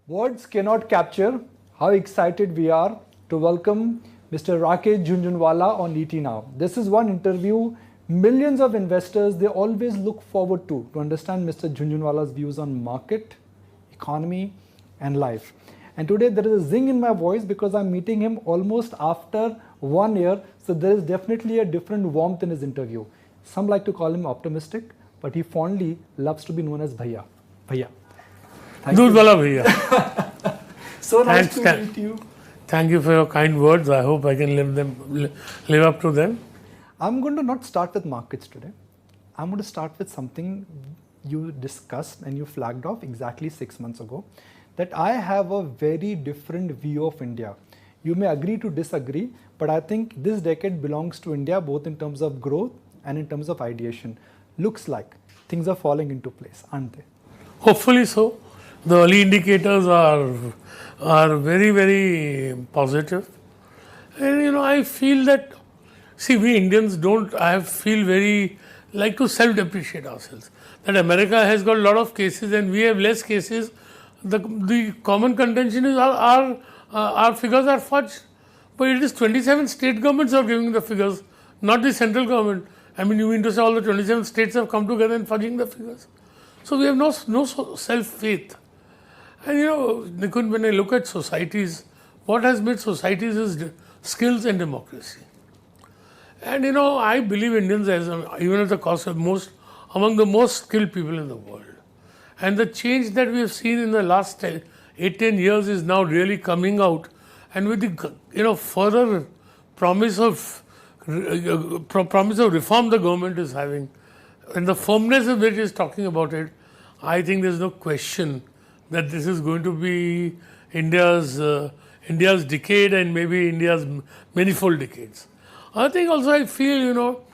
Words cannot capture how excited we are to welcome Mr. Rakesh Jhunjhunwala on ET Now. This is one interview millions of investors, they always look forward to understand Mr. Jhunjhunwala's views on market, economy and life. And today there is a zing in my voice because I'm meeting him almost after 1 year. So there is definitely a different warmth in his interview. Some like to call him optimistic, but he fondly loves to be known as Bhaiya. Bhaiya. Jhunjhunwala Bhaiya. So nice to meet you. Thank you for your kind words. I hope I can live up to them. I'm going to not start with markets today. I'm going to start with something you discussed and you flagged off exactly 6 months ago, that I have a very different view of India. You may agree to disagree, but I think this decade belongs to India both in terms of growth and in terms of ideation. Looks like things are falling into place, aren't they? Hopefully so. The early indicators are very, very positive. And I feel that, we Indians feel very like to self-depreciate ourselves. That America has got a lot of cases and we have less cases. The common contention is our figures are fudged. But it is 27 state governments are giving the figures, not the central government. You mean to say all the 27 states have come together and fudging the figures. So we have no self-faith. And Nikun, when I look at societies, what has made societies is skills and democracy. And I believe Indians even at the cost of among the most skilled people in the world. And the change that we have seen in the last 8-10 years is now really coming out. And with the further promise of reform the government is having, and the firmness of which is talking about it, I think there's no question that this is going to be India's decade and maybe India's manifold decades. I think also I feel,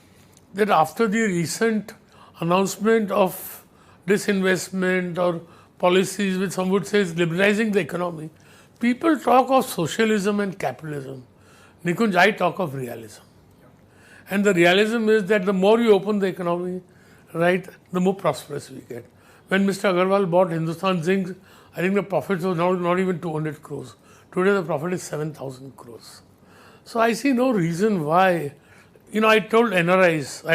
that after the recent announcement of disinvestment or policies which some would say is liberalizing the economy, people talk of socialism and capitalism. Nikunj, I talk of realism. And the realism is that the more you open the economy, right, the more prosperous we get. When Mr. Agarwal bought Hindustan Zinc, I think the profits were not even 200 crores. Today the profit is 7,000 crores. So I see no reason why. I told NRIs,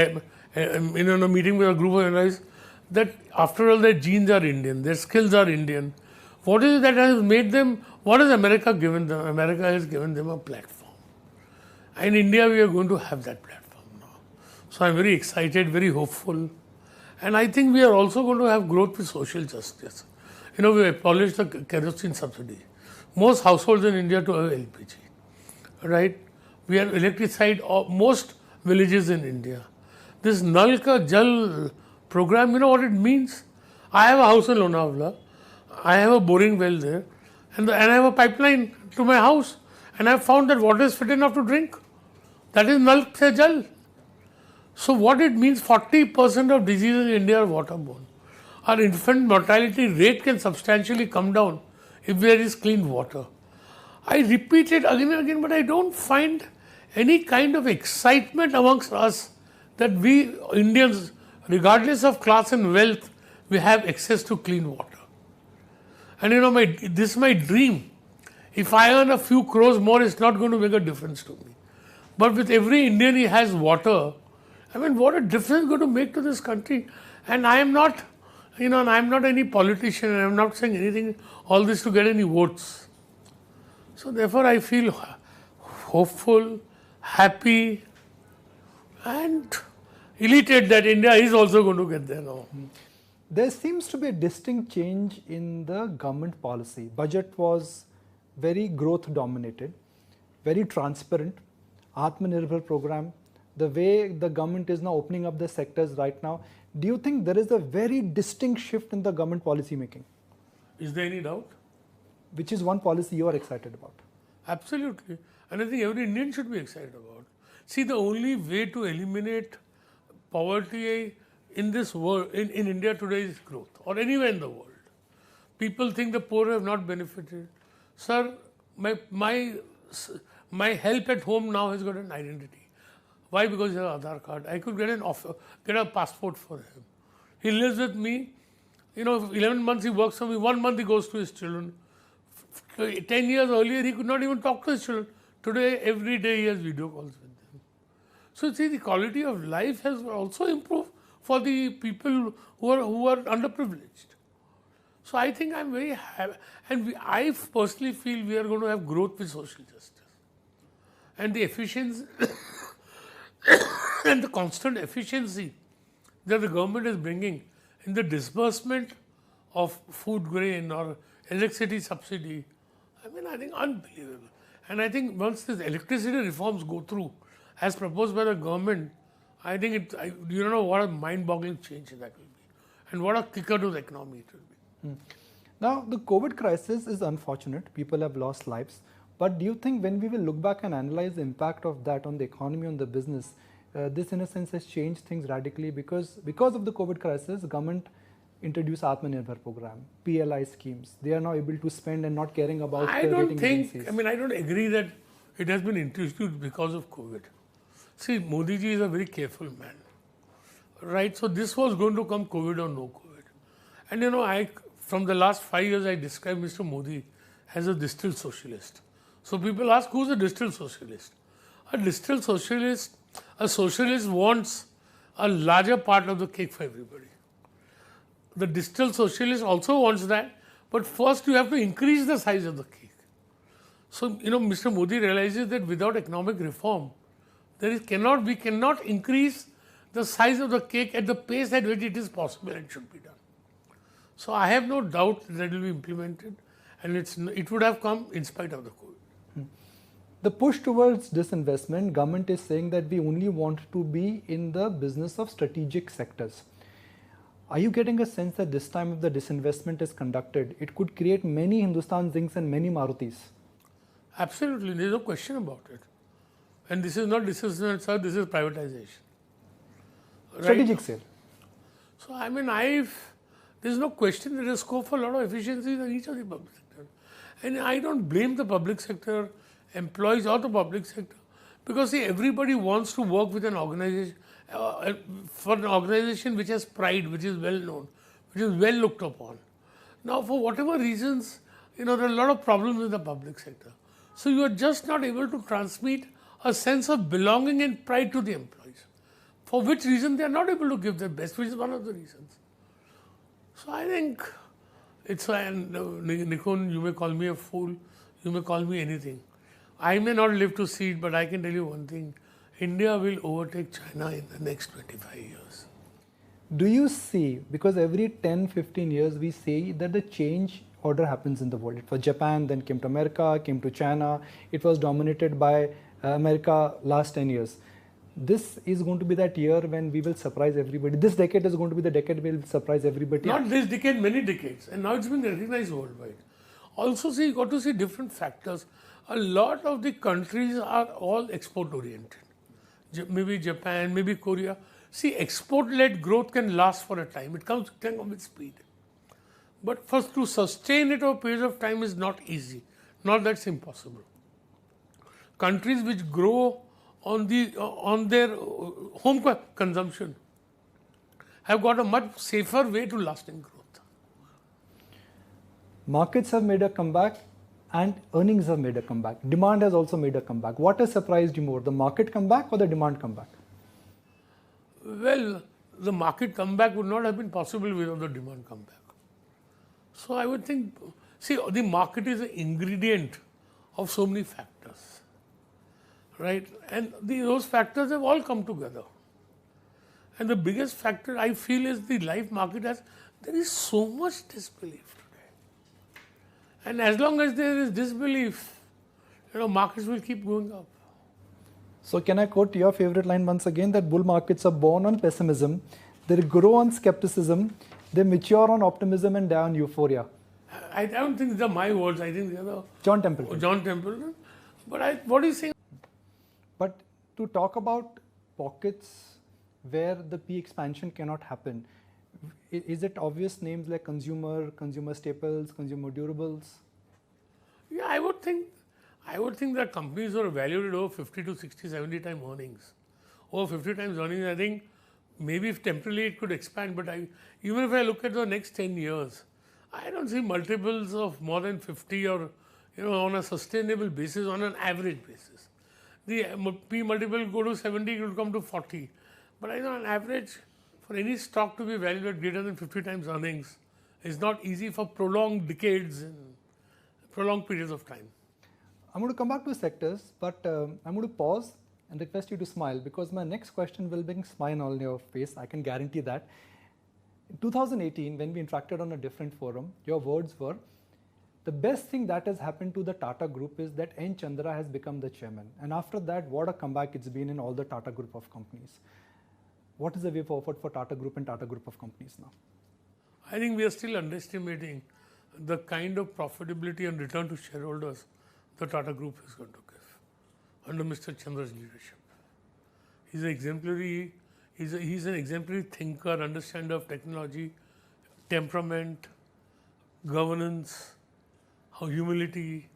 in a meeting with a group of NRIs, that after all their genes are Indian, their skills are Indian. What is it that has made them, what has America given them? America has given them a platform. In India we are going to have that platform now. So I'm very excited, very hopeful. And I think we are also going to have growth with social justice. We abolished the kerosene subsidy. Most households in India to have LPG. Right? We have electrified most villages in India. This Nal Ka Jal program, you know what it means? I have a house in Lonavala. I have a boring well there. And I have a pipeline to my house. And I have found that water is fit enough to drink. That is Nal Ka Jal. So what it means, 40% of diseases in India are waterborne. Our infant mortality rate can substantially come down if there is clean water. I repeat it again and again, but I don't find any kind of excitement amongst us that we Indians, regardless of class and wealth, we have access to clean water. And this is my dream. If I earn a few crores more, it's not going to make a difference to me. But with every Indian, he has water. What a difference it's going to make to this country. And I am not, I'm not any politician, and I'm not saying anything, all this to get any votes. So therefore I feel hopeful, happy and elated that India is also going to get there now. There seems to be a distinct change in the government policy. Budget was very growth dominated, very transparent, Atmanirbhar program, the way the government is now opening up the sectors right now. Do you think there is a very distinct shift in the government policy making? Is there any doubt? Which is one policy you are excited about? Absolutely. And I think every Indian should be excited about. See, the only way to eliminate poverty in this world, in India today, is growth, or anywhere in the world. People think the poor have not benefited. Sir, my help at home now has got an identity. Why? Because he has an Aadhaar card. I could get a passport for him. He lives with me. 11 months he works for me. 1 month he goes to his children. 10 years earlier, he could not even talk to his children. Today, every day he has video calls with them. So, see, the quality of life has also improved for the people who are underprivileged. So, I think I'm very happy. And I personally feel we are going to have growth with social justice. And the efficiency and the constant efficiency that the government is bringing in the disbursement of food grain or electricity subsidy, I think unbelievable. And I think once these electricity reforms go through, as proposed by the government, I think you don't know what a mind-boggling change that will be, and what a kicker to the economy it will be. Now, the COVID crisis is unfortunate. People have lost lives. But do you think when we will look back and analyze the impact of that on the economy, on the business, this in a sense has changed things radically because of the COVID crisis, the government introduced Atmanirbhar program, PLI schemes. They are now able to spend and not caring about I don't agencies. I don't agree that it has been introduced because of COVID. See, Modi ji is a very careful man, right? So this was going to come COVID or no COVID. And from the last 5 years, I described Mr. Modi as a distilled socialist. So people ask, who's a distilled socialist? A socialist wants a larger part of the cake for everybody. The distilled socialist also wants that, but first you have to increase the size of the cake. So, Mr. Modi realizes that without economic reform, we cannot increase the size of the cake at the pace at which it is possible and should be done. So I have no doubt that it will be implemented, and it would have come in spite of the COVID. The push towards disinvestment, government is saying that we only want to be in the business of strategic sectors. Are you getting a sense that this time if the disinvestment is conducted, it could create many Hindustan Zincs and many Marutis? Absolutely, there is no question about it. And this is not disinvestment, sir, this is privatization. Right? Strategic sale. So, there is no question there is scope for a lot of efficiencies in each of the public sector. And I don't blame the public sector employees or the public sector, because see, everybody wants to work with an organization, for an organization which has pride, which is well known, which is well looked upon. Now, for whatever reasons, there are a lot of problems in the public sector. So you are just not able to transmit a sense of belonging and pride to the employees, for which reason they are not able to give their best, which is one of the reasons. So I think Nikon, you may call me a fool, you may call me anything. I may not live to see it, but I can tell you one thing. India will overtake China in the next 25 years. Do you see, because every 10-15 years we see that the change order happens in the world. It was Japan, then came to America, came to China. It was dominated by America last 10 years. This is going to be that year when we will surprise everybody. This decade is going to be the decade we will surprise everybody. Not this decade, many decades. And now it's been recognized worldwide. Also, see, you got to see different factors. A lot of the countries are all export oriented. Maybe Japan, maybe Korea. See, export-led growth can last for a time. It can come with speed. But first, to sustain it over a period of time is not easy. Not that it's impossible. Countries which grow on their home consumption have got a much safer way to lasting growth. Markets have made a comeback and earnings have made a comeback. Demand has also made a comeback. What has surprised you more, the market comeback or the demand comeback? Well, the market comeback would not have been possible without the demand comeback. So I would think, see, the market is an ingredient of so many factors, right? And those factors have all come together. And the biggest factor I feel is the life market there is so much disbelief today. And as long as there is disbelief, markets will keep going up. So can I quote your favorite line once again, that bull markets are born on pessimism, they grow on skepticism, they mature on optimism and die on euphoria. I don't think these are my words. I think these are John Templeton. John Templeton. But what is saying? But to talk about pockets where the P expansion cannot happen, is it obvious names like consumer staples, consumer durables? Yeah, I would think that companies are valued at over 50 to 60, 70 times earnings. Over 50 times earnings, I think maybe if temporarily it could expand, but even if I look at the next 10 years, I don't see multiples of more than 50 or on a sustainable basis, on an average basis. The P multiple go to 70, it will come to 40. But on average, for any stock to be valued at greater than 50 times earnings is not easy for prolonged decades and prolonged periods of time. I'm going to come back to sectors, but I'm going to pause and request you to smile, because my next question will bring smile on your face. I can guarantee that. In 2018, when we interacted on a different forum, your words were, the best thing that has happened to the Tata Group is that N. Chandra has become the chairman. And after that, what a comeback it's been in all the Tata Group of companies. What is the way forward for Tata Group and Tata Group of companies now? I think we are still underestimating the kind of profitability and return to shareholders the Tata Group is going to give under Mr. Chandra's leadership. He's an exemplary thinker, understander of technology, temperament, governance, humility.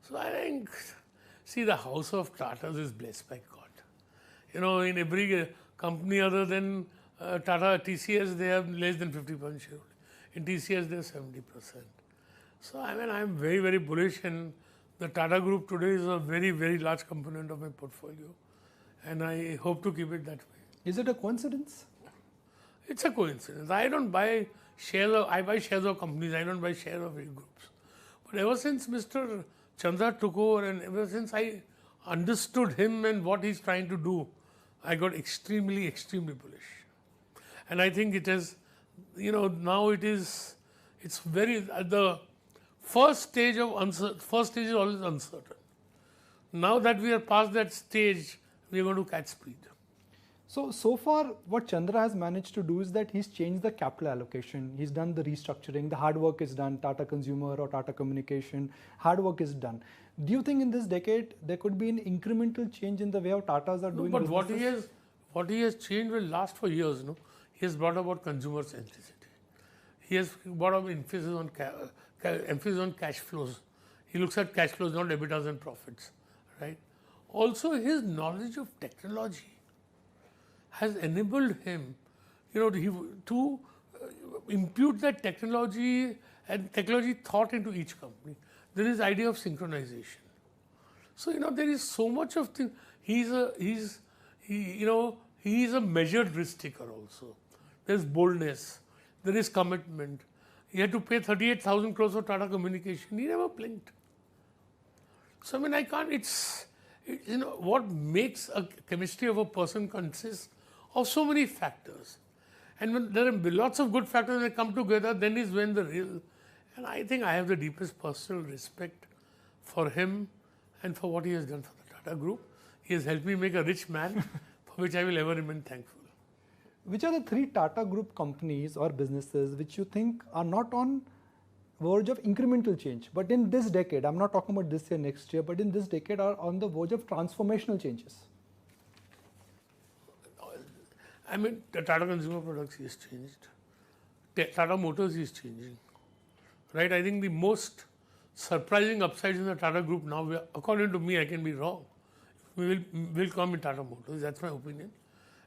So I think, the house of Tatas is blessed by God. In every company other than Tata, TCS, they have less than 50% shareholding. In TCS, they have 70%. So I'm very, very bullish, and the Tata Group today is a very, very large component of my portfolio, and I hope to keep it that way. Is it a coincidence? It's a coincidence. I don't buy shares I buy shares of companies, I don't buy shares of any groups. But ever since Mr. Chandra took over, and ever since I understood him and what he's trying to do, I got extremely, extremely bullish. And I think it is, now it's very, the first stage is always uncertain. Now that we are past that stage, we are going to catch speed. So far, what Chandra has managed to do is that he's changed the capital allocation. He's done the restructuring. The hard work is done. Tata Consumer or Tata Communication, hard work is done. Do you think in this decade there could be an incremental change in the way how Tatas are doing business? But what he has changed will last for years. He has brought about consumer centricity. He has brought about emphasis on cash flows. He looks at cash flows, not EBITDAs and profits, right? Also, his knowledge of technology has enabled him, to impute that technology and technology thought into each company. There is idea of synchronization. So there is so much of things. He is a measured risk taker also. There's boldness. There is commitment. He had to pay 38,000 crores for Tata Communication. He never blinked. So I can't. What makes a chemistry of a person consists of so many factors. And when there are lots of good factors that come together, then is when the real. And I think I have the deepest personal respect for him and for what he has done for the Tata Group. He has helped me make a rich man, for which I will ever remain thankful. Which are the 3 Tata Group companies or businesses which you think are not on verge of incremental change, but in this decade, I'm not talking about this year, next year, but in this decade are on the verge of transformational changes? The Tata Consumer Products is changed. Tata Motors is changing. Right? I think the most surprising upsides in the Tata Group now, according to me, I can be wrong, will come in Tata Motors. That's my opinion.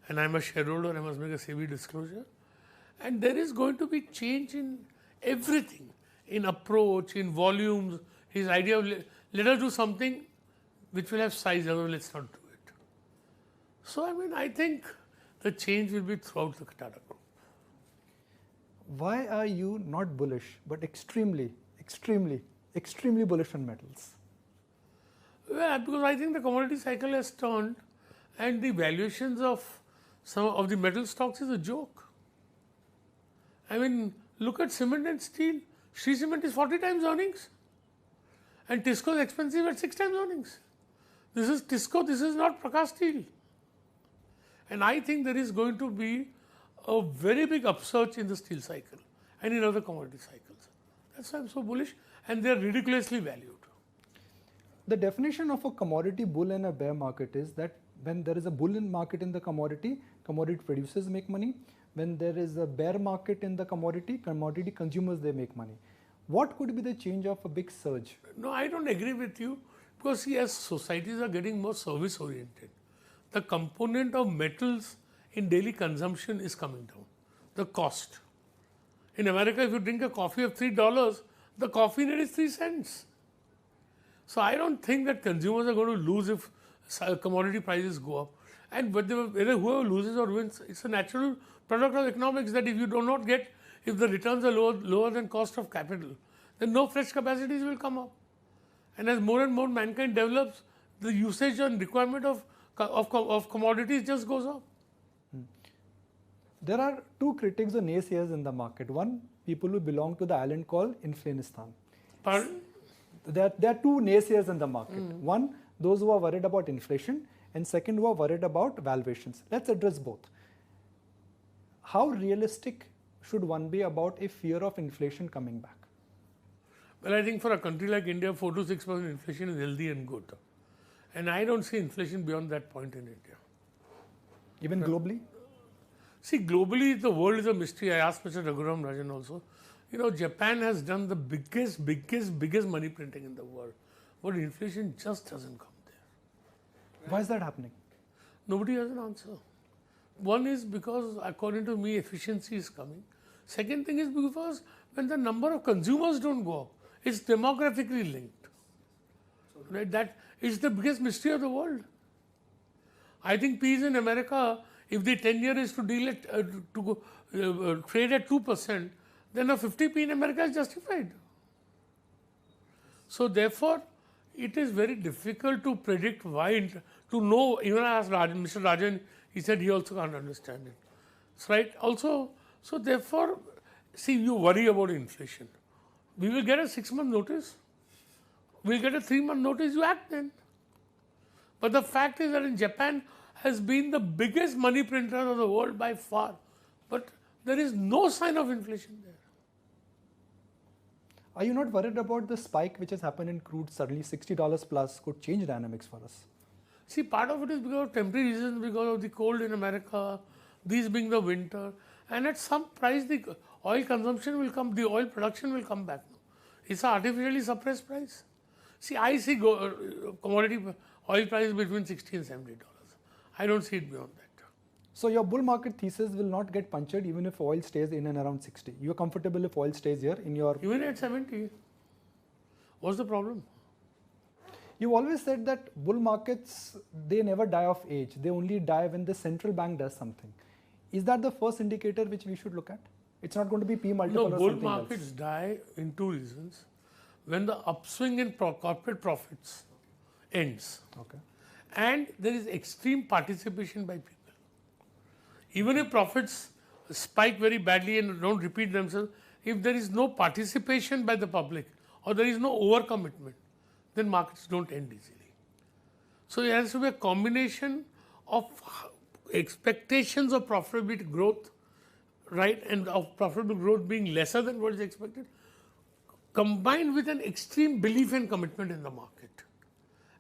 And I'm a shareholder, I must make a SEBI disclosure. And there is going to be change in everything, in approach, in volumes. His idea of let us do something which will have size, otherwise let's not do it. So I think the change will be throughout the Tata Group. Why are you not bullish, but extremely, extremely, extremely bullish on metals? Well, because I think the commodity cycle has turned, and the valuations of some of the metal stocks is a joke. Look at cement and steel. Shree Cement is 40 times earnings, and Tisco is expensive at 6 times earnings. This is Tisco, this is not Prakash Steel. And I think there is going to be a very big upsurge in the steel cycle and in other commodity cycles. That's why I'm so bullish, and they are ridiculously valued. The definition of a commodity bull and a bear market is that when there is a bull in market in the commodity producers make money. When there is a bear market in the commodity consumers, they make money. What could be the change of a big surge? No, I don't agree with you, because as societies are getting more service oriented, the component of metals in daily consumption is coming down. The cost. In America, if you drink a coffee of $3, the coffee in it is 3 cents. So I don't think that consumers are going to lose if commodity prices go up. And whether whoever loses or wins, it's a natural product of economics that if you do not get, if the returns are lower than cost of capital, then no fresh capacities will come up. And as more and more mankind develops, the usage and requirement of commodities just goes up. There are two critics or naysayers in the market. One, people who belong to the island called Inflanistan. Pardon? There are two naysayers in the market. One, those who are worried about inflation, and second, who are worried about valuations. Let's address both. How realistic should one be about a fear of inflation coming back? Well, I think for a country like India, 4 to 6% inflation is healthy and good. And I don't see inflation beyond that point in India. Even globally? See, globally, the world is a mystery. I asked Mr. Raghuram Rajan also. Japan has done the biggest money printing in the world. But inflation just doesn't come there. Why is that happening? Nobody has an answer. One is because, according to me, efficiency is coming. Second thing is because when the number of consumers don't go up, it's demographically linked. Right? That is the biggest mystery of the world. I think P's in America, if the 10-year is to deal at, trade at 2%, then a 50p in America is justified. So therefore, it is very difficult to predict why, to know. Even I asked Mr. Rajan, he said he also can't understand it. Right? Also, so therefore, see, you worry about inflation. We will get a 6-month notice. We'll get a 3-month notice, you act then. But the fact is that in Japan has been the biggest money printer of the world by far. But there is no sign of inflation there. Are you not worried about the spike which has happened in crude? Suddenly $60 plus could change dynamics for us. See, part of it is because of temporary reasons, because of the cold in America, these being the winter. And at some price, the oil consumption will come, the oil production will come back. It's an artificially suppressed price. See, I see commodity oil prices between $60 and $70. I don't see it beyond that. So your bull market thesis will not get punctured even if oil stays in and around 60. You're comfortable if oil stays here in your... Even at 70. What's the problem? You always said that bull markets, they never die of age. They only die when the central bank does something. Is that the first indicator which we should look at? It's not going to be P multiple or something else. No, bull markets die in two reasons. When the upswing in corporate profits ends. Okay. And there is extreme participation by people. Even if profits spike very badly and don't repeat themselves, if there is no participation by the public or there is no overcommitment, then markets don't end easily. So it has to be a combination of expectations of profitability growth, right, and of profitable growth being lesser than what is expected, combined with an extreme belief and commitment in the market.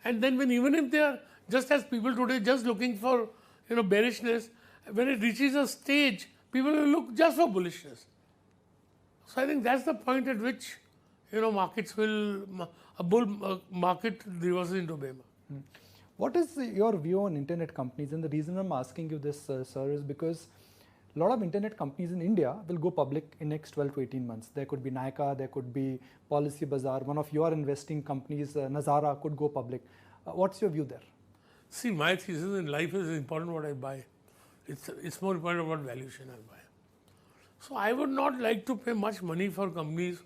And then even if they are, just as people today just looking for bearishness, when it reaches a stage, people will look just for bullishness. So I think that's the point at which markets will, a bull market reverses into a bear market. What is your view on internet companies? And the reason I'm asking you this, sir, is because a lot of internet companies in India will go public in next 12 to 18 months. There could be Nykaa, there could be Policy Bazaar, one of your investing companies, Nazara, could go public. What's your view there? See, my thesis in life is important what I buy. It's more important what valuation I buy. So I would not like to pay much money for companies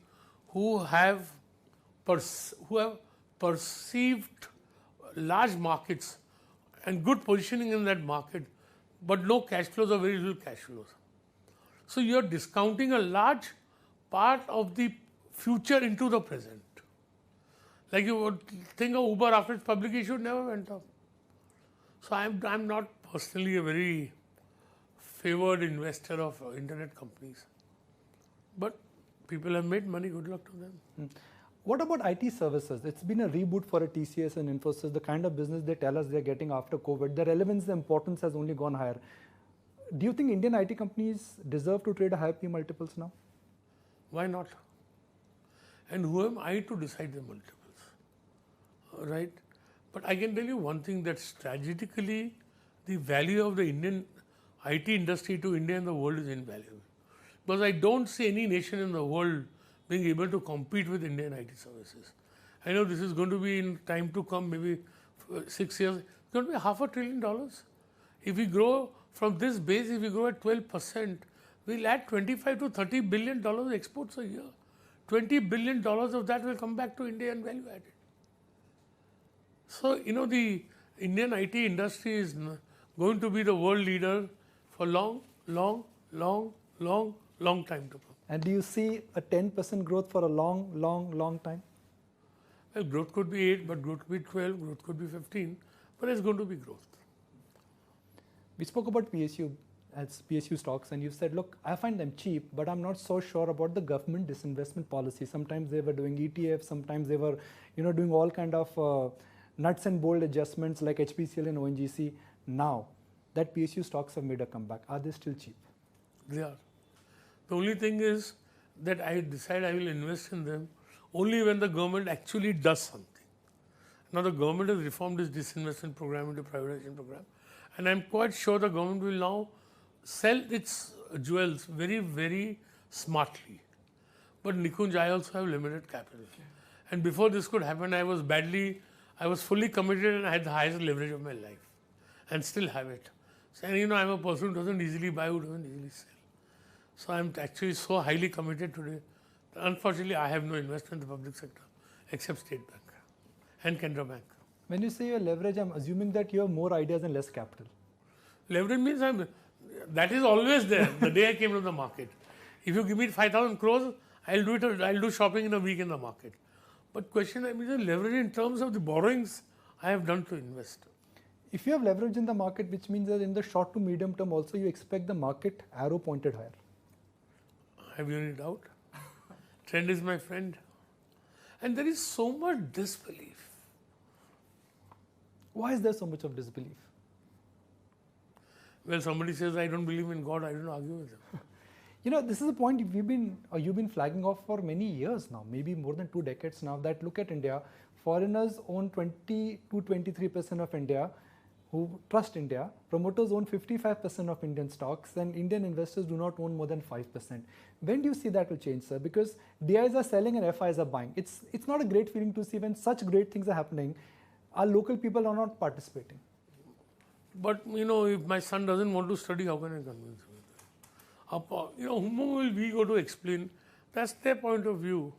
who have perceived large markets and good positioning in that market, but no cash flows or very little cash flows. So you are discounting a large part of the future into the present. Like you would think of Uber after its public issue never went up. So I'm not personally a very favored investor of internet companies. But people have made money, good luck to them. What about IT services? It's been a reboot for a TCS and Infosys, the kind of business they tell us they're getting after COVID. The relevance, the importance has only gone higher. Do you think Indian IT companies deserve to trade a higher P multiples now? Why not? And who am I to decide the multiples? Right? But I can tell you one thing, that strategically the value of the Indian IT industry to India and the world is invaluable. Because I don't see any nation in the world being able to compete with Indian IT services. I know this is going to be in time to come, maybe 6 years, it's going to be $500 billion. If we grow from this base, if we grow at 12%, we'll add $25 to $30 billion exports a year. $20 billion of that will come back to India and value added. So, the Indian IT industry is going to be the world leader for long time to come. And do you see a 10% growth for a long time? Well, growth could be 8, but growth could be 12, growth could be 15, but there's going to be growth. We spoke about PSU as PSU stocks, and you said, look, I find them cheap, but I'm not so sure about the government disinvestment policy. Sometimes they were doing ETFs, sometimes they were, doing all kind of nuts and bolt adjustments like HPCL and ONGC. Now that PSU stocks have made a comeback, are they still cheap? They are. The only thing is that I decide I will invest in them only when the government actually does something. Now the government has reformed its disinvestment program into privatization program, and I'm quite sure the government will now sell its jewels very, very smartly. But Nikunj, I also have limited capital. And before this could happen, I was fully committed and I had the highest leverage of my life. And still have it. So, and I'm a person who doesn't easily buy, who doesn't easily sell. So I'm actually so highly committed today. Unfortunately, I have no investment in the public sector except State Bank and Canara Bank. When you say your leverage, I'm assuming that you have more ideas and less capital. Leverage means that is always there the day I came to the market. If you give me 5,000 crores, I'll do shopping in a week in the market. But question, I mean, the leverage in terms of the borrowings I have done to invest. If you have leverage in the market, which means that in the short to medium term also you expect the market arrow pointed higher. Have you any doubt? Trend is my friend. And there is so much disbelief. Why is there so much of disbelief? Well, somebody says, I don't believe in God, I don't argue with them. This is a point you've been flagging off for many years now, maybe more than 2 decades now, that look at India, foreigners own 20 to 23% of India, who trust India, promoters own 55% of Indian stocks, and Indian investors do not own more than 5%. When do you see that will change, sir? Because DIs are selling and FIs are buying. It's not a great feeling to see when such great things are happening, our local people are not participating. But, if my son doesn't want to study, how can I convince him? Whom will we go to explain? That's their point of view.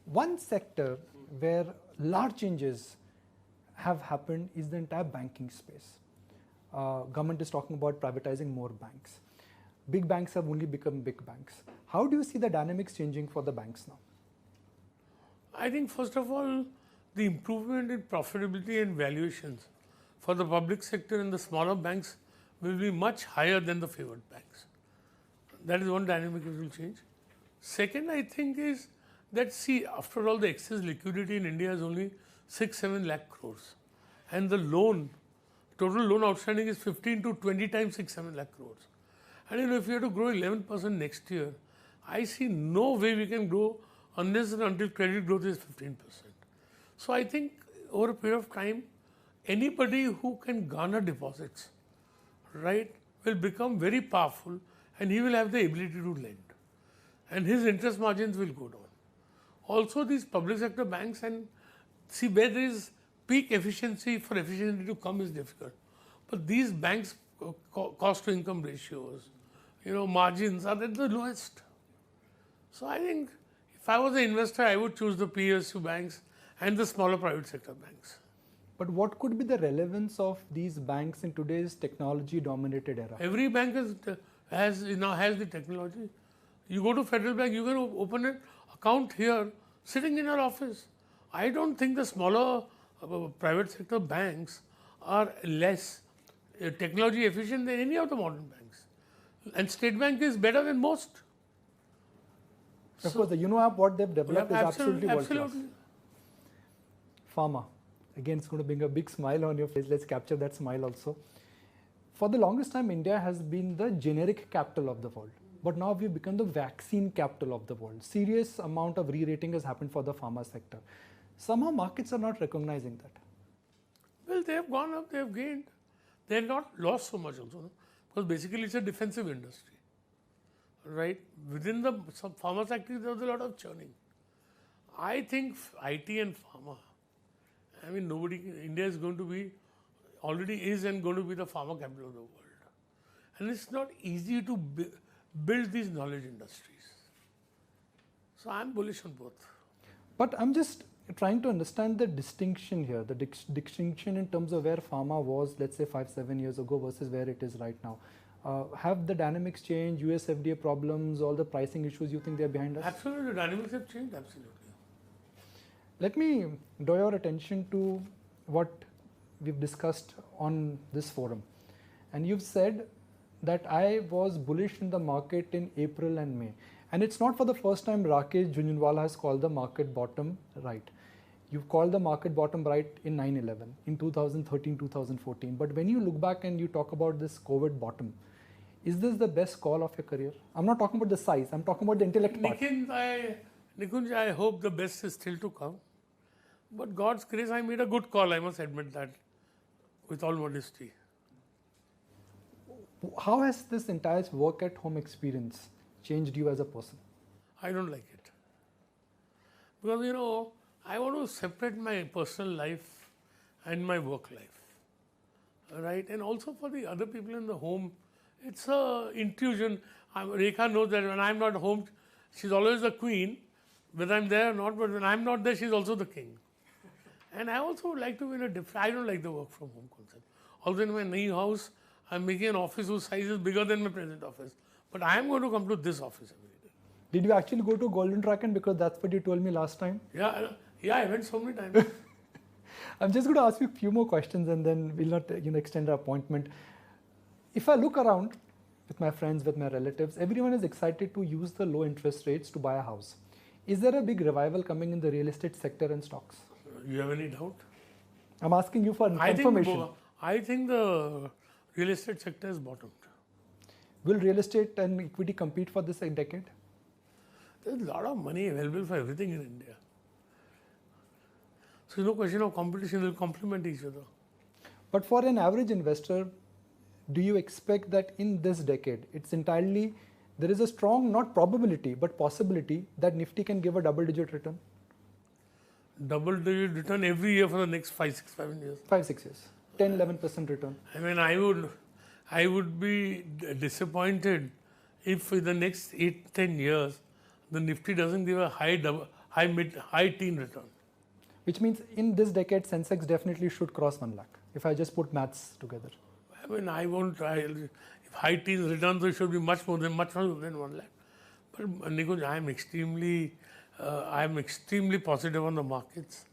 One sector where large changes have happened is the entire banking space. Government is talking about privatizing more banks. Big banks have only become big banks. How do you see the dynamics changing for the banks now? I think first of all, the improvement in profitability and valuations for the public sector and the smaller banks will be much higher than the favored banks. That is one dynamic which will change. Second, I think is that, after all, the excess liquidity in India is only 6-7 lakh crores. And the total loan outstanding is 15 to 20 times 6-7 lakh crores. And if we have to grow 11% next year, I see no way we can grow unless and until credit growth is 15%. So I think over a period of time, anybody who can garner deposits, right, will become very powerful, and he will have the ability to lend. And his interest margins will go down. Also, these public sector banks, and where there is peak efficiency, for efficiency to come is difficult. But these banks' cost to income ratios, margins are at the lowest. So I think if I was an investor, I would choose the PSU banks and the smaller private sector banks. But what could be the relevance of these banks in today's technology-dominated era? Every bank has the technology. You go to Federal Bank, you can open an account here, sitting in your office. I don't think the smaller private sector banks are less technology efficient than any of the modern banks. And State Bank is better than most. Of course, the app, what they've developed is absolutely world-class. Pharma. Again, it's going to bring a big smile on your face. Let's capture that smile also. For the longest time, India has been the generic capital of the world. But now we've become the vaccine capital of the world. Serious amount of re-rating has happened for the pharma sector. Somehow markets are not recognizing that. Well, they have gone up, they have gained. They have not lost so much also. No? Because basically it's a defensive industry. Right? Within the pharma sector, there was a lot of churning. I think IT and pharma. I mean, India is going to be, already is and going to be the pharma capital of the world. And it's not easy to build these knowledge industries. So I'm bullish on both. But I'm just trying to understand the distinction here, the distinction in terms of where pharma was, let's say 5-7 years ago versus where it is right now. Have the dynamics changed, US FDA problems, all the pricing issues, you think they're behind us? Absolutely, the dynamics have changed, absolutely. Let me draw your attention to what we've discussed on this forum. And you've said that I was bullish in the market in April and May. And it's not for the first time Rakesh Jhunjhunwala has called the market bottom right. You've called the market bottom right in 9/11, in 2013, 2014. But when you look back and you talk about this COVID bottom, is this the best call of your career? I'm not talking about the size, I'm talking about the intellect part. Nikunj, I hope the best is still to come. But God's grace, I made a good call, I must admit that, with all modesty. How has this entire work at home experience changed you as a person? I don't like it. Because, I want to separate my personal life and my work life. Right? And also for the other people in the home, it's a intuition. Rekha knows that when I'm not home, she's always the queen, whether I'm there or not, but when I'm not there, she's also the king. And I also would like to be in a different, I don't like the work from home concept. Also in my new house, I'm making an office whose size is bigger than my present office. But I am going to come to this office every day. Did you actually go to Golden Dragon? Because that's what you told me last time. Yeah, I went so many times. I'm just going to ask you a few more questions and then we'll not extend our appointment. If I look around with my friends, with my relatives, everyone is excited to use the low interest rates to buy a house. Is there a big revival coming in the real estate sector and stocks? You have any doubt? I'm asking you for confirmation. I think the real estate sector is bottomed. Will real estate and equity compete for this decade? There's a lot of money available for everything in India. So there's no question of competition, they'll complement each other. But for an average investor, do you expect that in this decade, there is a strong, not probability, but possibility that Nifty can give a double-digit return? Double-digit return every year for the next 5, 6, 7 years. 5, 6 years. 10, 11% return. I mean, I would be disappointed if in the next 8, 10 years, the Nifty doesn't give a high teen return. Which means in this decade, Sensex definitely should cross 1 lakh, if I just put maths together. I mean, I won't try. If high teens returns, there should be much more than 1 lakh. But Nikunj, I am extremely positive on the markets.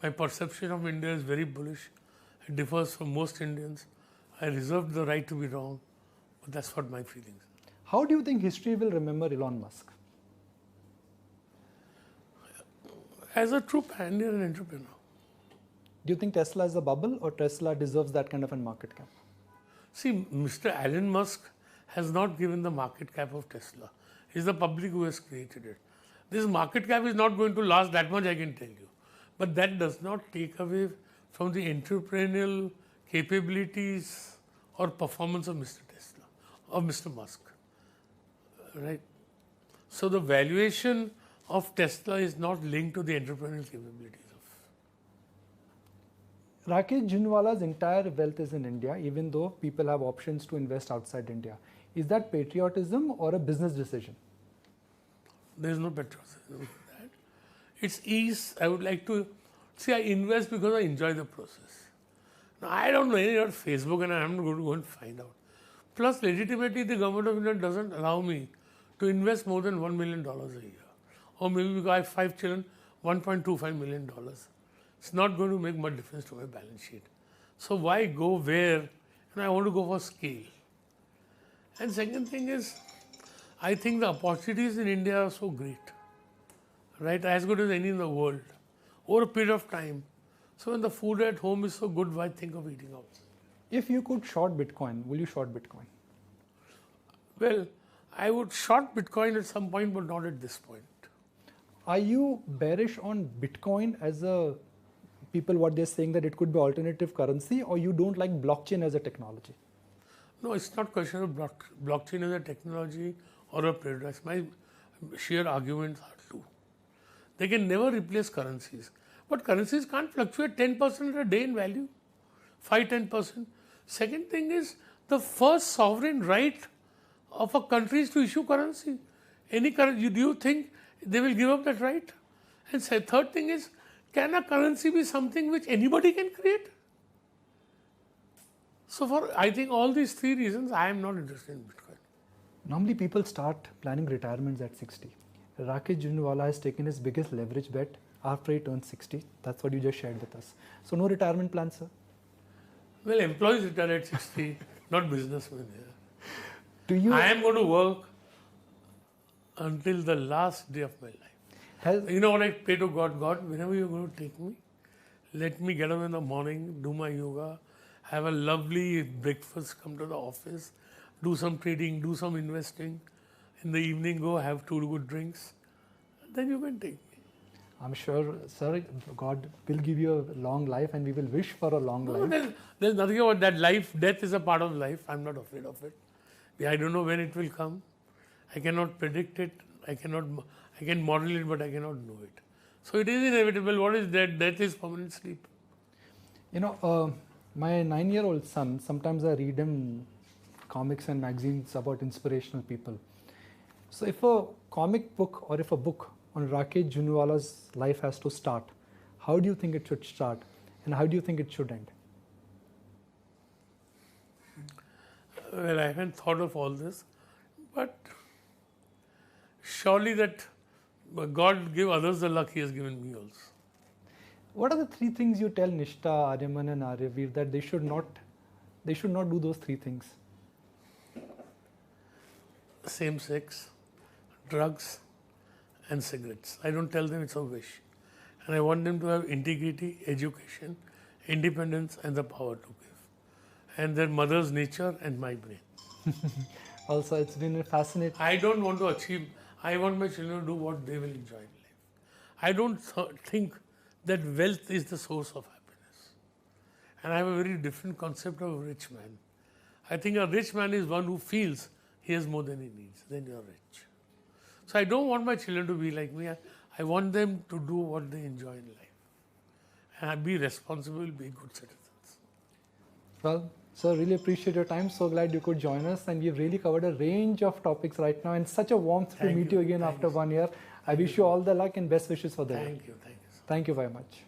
My perception of India is very bullish. It differs from most Indians. I reserve the right to be wrong, but that's what my feelings are. How do you think history will remember Elon Musk? As a true pioneer and entrepreneur. Do you think Tesla is a bubble or Tesla deserves that kind of a market cap? See, Mr. Elon Musk has not given the market cap of Tesla. It's the public who has created it. This market cap is not going to last that much, I can tell you. But that does not take away from the entrepreneurial capabilities or performance of Mr. Tesla, of Mr. Musk. Right? So the valuation of Tesla is not linked to the entrepreneurial capabilities of. Rakesh Jhunjhunwala's entire wealth is in India, even though people have options to invest outside India. Is that patriotism or a business decision? There is no patriotism in that. It's ease. I would like to see. I invest because I enjoy the process. Now I don't know anything about Facebook, and I'm not going to go and find out. Plus, legitimately, the government of India doesn't allow me to invest more than $1 million a year, or maybe because I have 5 children, $1.25 million. It's not going to make much difference to my balance sheet. So why go where? And I want to go for scale. And second thing is, I think the opportunities in India are so great, right? As good as any in the world, over a period of time. So when the food at home is so good, why think of eating out? If you could short Bitcoin, will you short Bitcoin? Well, I would short Bitcoin at some point, but not at this point. Are you bearish on Bitcoin as a people, what they're saying that it could be alternative currency, or you don't like blockchain as a technology? No, it's not question of blockchain as a technology or a paradise. My sheer arguments are two. They can never replace currencies. But currencies can't fluctuate 10% a day in value, 5-10%. Second thing is, the first sovereign right of a country is to issue currency. Any currency, do you think they will give up that right? And third thing is, can a currency be something which anybody can create? So for, I think all these three reasons, I am not interested in Bitcoin. Normally people start planning retirements at 60. Rakesh Jhunjhunwala has taken his biggest leverage bet after he turned 60. That's what you just shared with us. So no retirement plan, sir? Well, employees retire at 60, not businessmen. Yeah. Do you? I am going to work until the last day of my life. You know what I pray to God? God, whenever you're going to take me, let me get up in the morning, do my yoga, have a lovely breakfast, come to the office, do some trading, do some investing. In the evening, go have 2 good drinks. Then you can take me. I'm sure, sir, God will give you a long life and we will wish for a long life. There's nothing about that. Life, death is a part of life. I'm not afraid of it. I don't know when it will come. I cannot predict it. I can model it, but I cannot know it. So it is inevitable. What is death? Death is permanent sleep. You know, my 9-year-old son, sometimes I read him comics and magazines about inspirational people. So if a comic book or if a book on Rakesh Jhunjhunwala's life has to start, how do you think it should start and how do you think it should end? Well, I haven't thought of all this, but surely that God give others the luck He has given me also. What are the 3 things you tell Nishta, Aryaman and Aryavir that they should not do those 3 things? Same sex, drugs and cigarettes. I don't tell them it's a wish. And I want them to have integrity, education, independence and the power to give. And their mother's nature and my brain. Also, it's been fascinating. I don't want to achieve, I want my children to do what they will enjoy in life. I don't think that wealth is the source of happiness. And I have a very different concept of a rich man. I think a rich man is one who feels he has more than he needs, then you are rich. So I don't want my children to be like me. I want them to do what they enjoy in life. And be responsible, be good citizens. Well, sir, really appreciate your time. So glad you could join us. And we've really covered a range of topics right now. And such a warmth to meet you again after 1 year. I wish you all the luck and best wishes for the day. Thank you. Thank you very much.